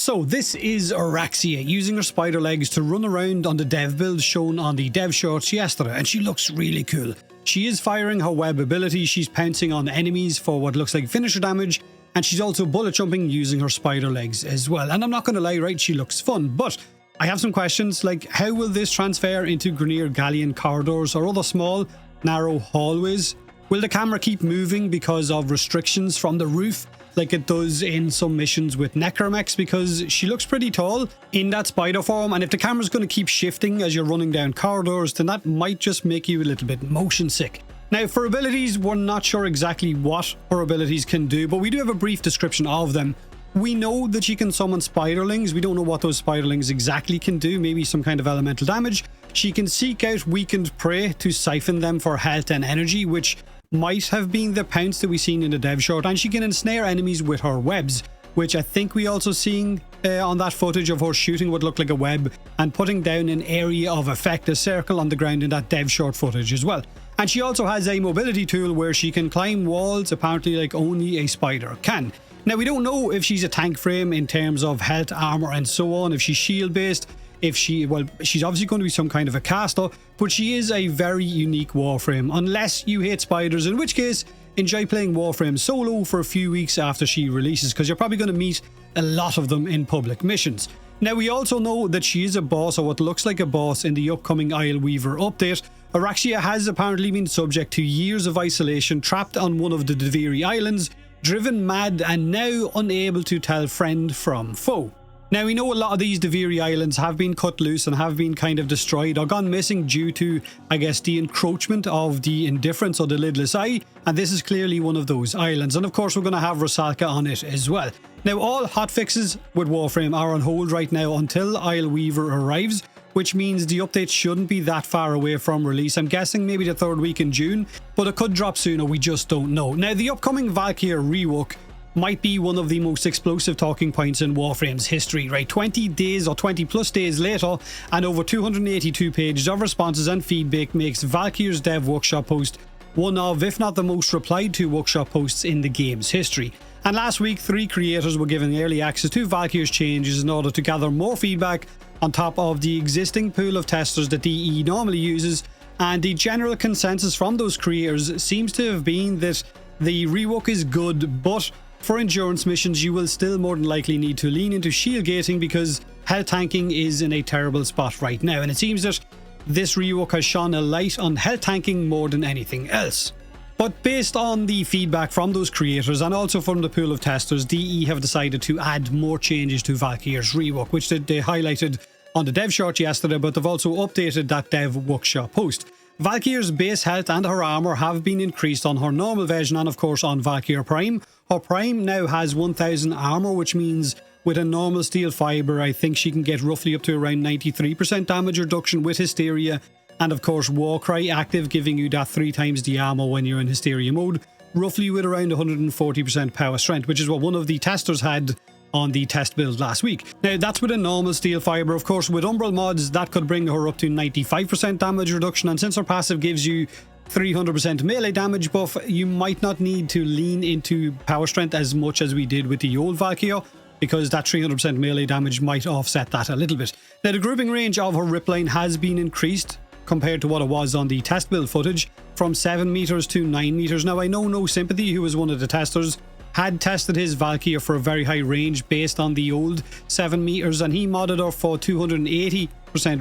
So this is Oraxia using her spider legs to run around on the dev build shown on the dev shorts yesterday, and she looks really cool. She is firing her web ability, she's pouncing on enemies for what looks like finisher damage, and she's also bullet jumping using her spider legs as well. And I'm not going to lie, right, she looks fun, but I have some questions like how will this transfer into Grineer Galleon corridors or other small, narrow hallways? Will the camera keep moving because of restrictions from the roof, like it does in some missions with Necromechs, because she looks pretty tall in that spider form, and if the camera's going to keep shifting as you're running down corridors, then that might just make you a little bit motion sick. Now for abilities, we're not sure exactly what her abilities can do, but we do have a brief description of them. We know that she can summon spiderlings. We don't know what those spiderlings exactly can do, maybe some kind of elemental damage. She can seek out weakened prey to siphon them for health and energy, which might have been the pounce that we seen in the dev short, and she can ensnare enemies with her webs, which I think we also seen on that footage of her shooting what looked like a web and putting down an area of effect, a circle on the ground in that dev short footage as well. And she also has a mobility tool where she can climb walls, apparently like only a spider can. Now we don't know if she's a tank frame in terms of health, armor and so on, if she's shield based, if she, well, she's obviously going to be some kind of a caster, but she is a very unique Warframe, unless you hate spiders, in which case enjoy playing Warframe solo for a few weeks after she releases, because you're probably going to meet a lot of them in public missions. Now we also know that she is a boss, or what looks like a boss, in the upcoming Isleweaver update. Oraxia has apparently been subject to years of isolation, trapped on one of the Deviri Islands, driven mad and now unable to tell friend from foe. Now we know a lot of these Deviri Islands have been cut loose and have been kind of destroyed or gone missing due to, I guess, the encroachment of the Indifference or the Lidless Eye, and this is clearly one of those islands, and of course we're going to have Rusalka on it as well. Now all hotfixes with Warframe are on hold right now until Isleweaver arrives, which means the update shouldn't be that far away from release. I'm guessing maybe the third week in June, but it could drop sooner, we just don't know. Now the upcoming Valkyr rework might be one of the most explosive talking points in Warframe's history, right? 20 days or 20 plus days later, and over 282 pages of responses and feedback makes Valkyr's dev workshop post one of, if not the most replied to workshop posts in the game's history. And last week, 3 creators were given early access to Valkyr's changes in order to gather more feedback on top of the existing pool of testers that DE normally uses, and the general consensus from those creators seems to have been that the rework is good, but for endurance missions you will still more than likely need to lean into shield gating because health tanking is in a terrible spot right now, and it seems that this rework has shone a light on health tanking more than anything else. But based on the feedback from those creators and also from the pool of testers, DE have decided to add more changes to Valkyr's rework, which they highlighted on the dev short yesterday, but they've also updated that dev workshop post. Valkyr's base health and her armor have been increased on her normal version and of course on Valkyr Prime. Her Prime now has 1000 armor, which means with a normal steel fiber I think she can get roughly up to around 93% damage reduction with Hysteria, and of course Warcry active, giving you that 3 times the armor when you're in Hysteria mode, roughly with around 140% power strength, which is what one of the testers had on the test build last week. Now that's with a normal steel fiber. Of course with Umbral mods that could bring her up to 95% damage reduction, and since her passive gives you 300% melee damage buff, you might not need to lean into power strength as much as we did with the old Valkyr, because that 300% melee damage might offset that a little bit. Now the grouping range of her Ripline has been increased compared to what it was on the test build footage, from 7 meters to 9 meters. Now I know No Sympathy, who was one of the testers, had tested his Valkyr for a very high range based on the old 7 meters, and he modded her for 280%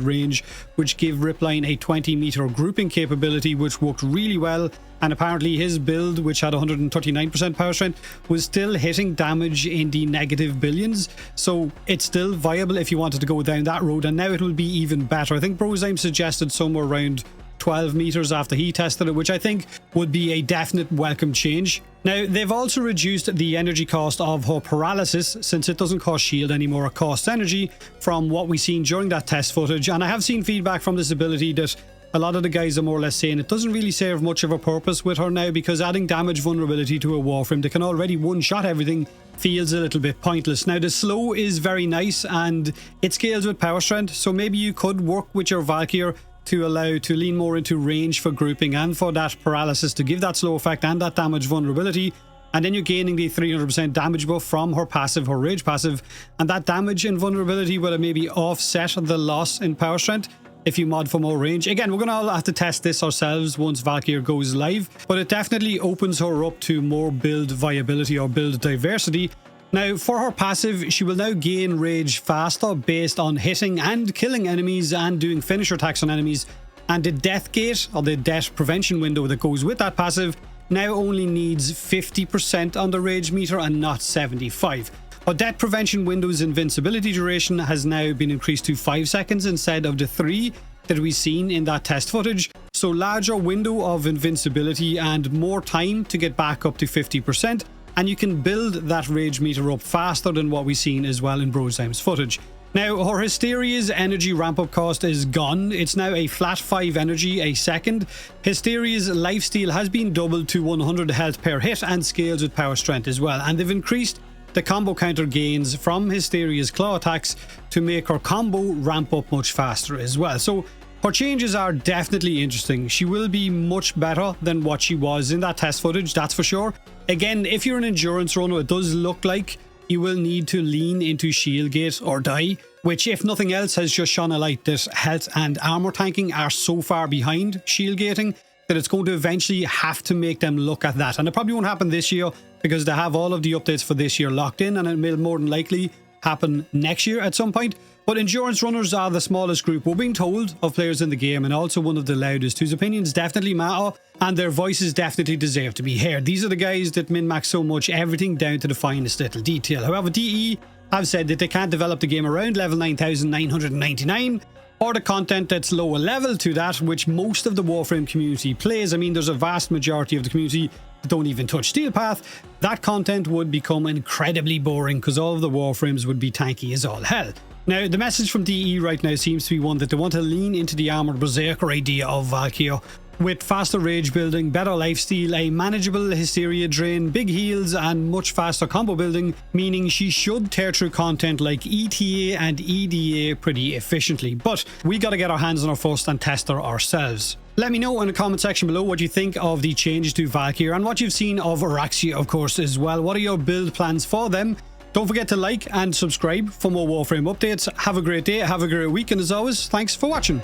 range, which gave Ripline a 20 meter grouping capability, which worked really well. And apparently his build, which had 139% power strength, was still hitting damage in the negative billions, so it's still viable if you wanted to go down that road, and now it will be even better. I think Brozime suggested somewhere around 12 meters after he tested it, which I think would be a definite welcome change. Now they've also reduced the energy cost of her Paralysis, since it doesn't cost shield anymore, it costs energy, from what we've seen during that test footage. And I have seen feedback from this ability that a lot of the guys are more or less saying it doesn't really serve much of a purpose with her now, because adding damage vulnerability to a Warframe that can already one-shot everything feels a little bit pointless. Now the slow is very nice and it scales with power strength, so maybe you could work with your Valkyr to allow to lean more into range for grouping and for that Paralysis to give that slow effect and that damage vulnerability. and then you're gaining the 300% damage buff from her passive, her rage passive, and that damage and vulnerability will maybe offset the loss in power strength if you mod for more range. Again, we're gonna have to test this ourselves once Valkyr goes live, but it definitely opens her up to more build viability or build diversity. Now, for her passive, she will now gain rage faster based on hitting and killing enemies and doing finisher attacks on enemies, and the death gate, or the death prevention window that goes with that passive, now only needs 50% on the rage meter and not 75. Her death prevention window's invincibility duration has now been increased to 5 seconds instead of the 3 that we've seen in that test footage. So larger window of invincibility and more time to get back up to 50%, and you can build that rage meter up faster than what we've seen as well in Brotime's footage. Now, her Hysteria's energy ramp-up cost is gone. It's now a flat 5 energy a second. Hysteria's lifesteal has been doubled to 100 health per hit and scales with power strength as well, and they've increased the combo counter gains from Hysteria's claw attacks to make her combo ramp up much faster as well. So her changes are definitely interesting. She will be much better than what she was in that test footage, that's for sure. Again, if you're an endurance runner, it does look like you will need to lean into shield gate or die, which if nothing else has just shone a light that health and armor tanking are so far behind shield gating that it's going to eventually have to make them look at that. And it probably won't happen this year because they have all of the updates for this year locked in, and it will more than likely happen next year at some point. But endurance runners are the smallest group, we're being told, of players in the game, and also one of the loudest, whose opinions definitely matter and their voices definitely deserve to be heard. These are the guys that min-max so much, everything down to the finest little detail. However, DE have said that they can't develop the game around level 9999 or the content that's lower level to that, which most of the Warframe community plays. I mean, there's a vast majority of the community that don't even touch Steel Path. That content would become incredibly boring because all of the Warframes would be tanky as all hell. Now, the message from DE right now seems to be one that they want to lean into the armored Berserker idea of Valkyr, with faster rage building, better lifesteal, a manageable Hysteria drain, big heals, and much faster combo building, meaning she should tear through content like ETA and EDA pretty efficiently. But we gotta get our hands on her first and test her ourselves. Let me know in the comment section below what you think of the changes to Valkyr and what you've seen of Oraxia, of course, as well. What are your build plans for them? Don't forget to like and subscribe for more Warframe updates. Have a great day, have a great week, and as always, thanks for watching.